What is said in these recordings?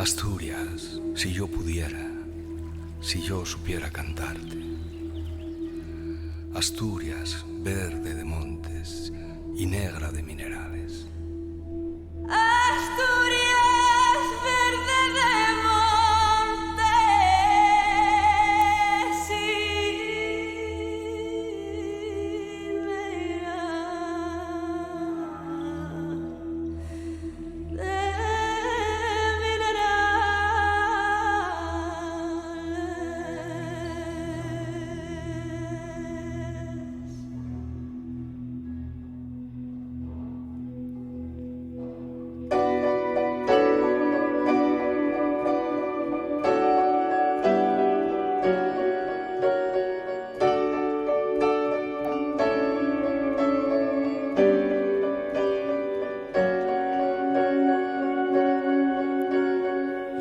Asturias, si yo pudiera, si yo supiera cantarte. Asturias, verde de montes y negra de minerales. Asturias, verde de montes y negra de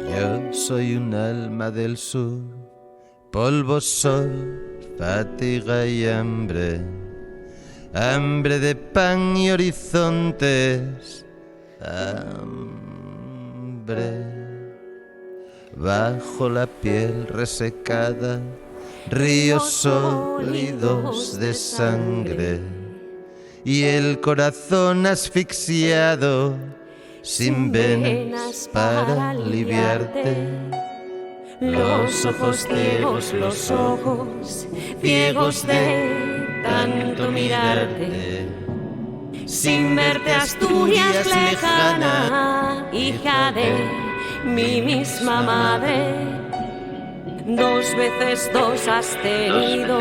Yo soy un alma del sur, polvo, sol, fatiga y hambre, hambre de pan y horizontes, hambre. Bajo la piel resecada, ríos sólidos de sangre y el corazón asfixiado, sin venas para aliviarte. Los ojos ciegos, los ojos ciegos de tanto mirarte. Sin verte, Asturias lejana, hija de mi misma madre. Dos veces dos has tenido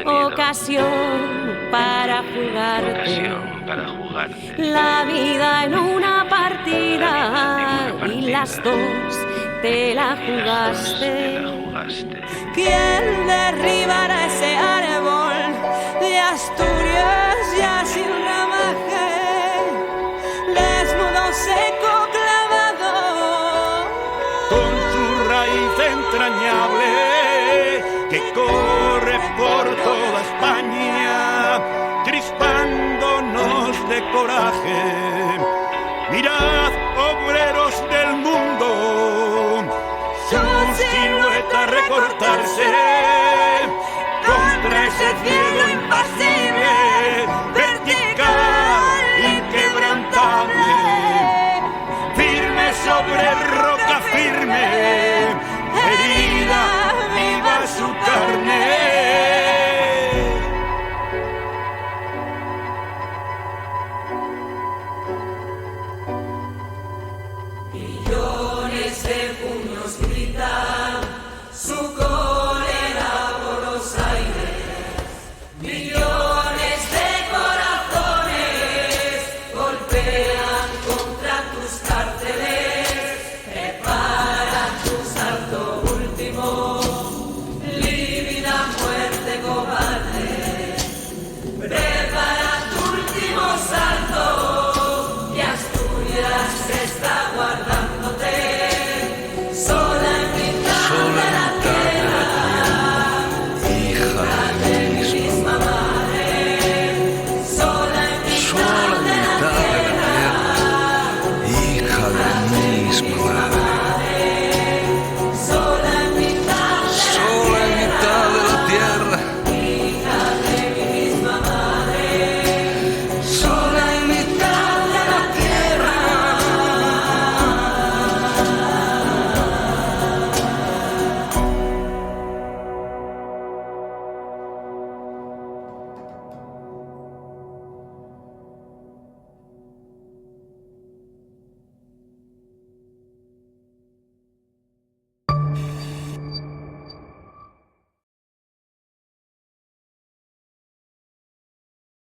ocasión para jugarte la vida en una partida y las dos te la jugaste. ¿Quién derribará ese árbol de Asturias ya sin ramaje, desnudo, seco, clavado, con su raíz entrañable que corre por toda España, crispándonos de coraje? Mirad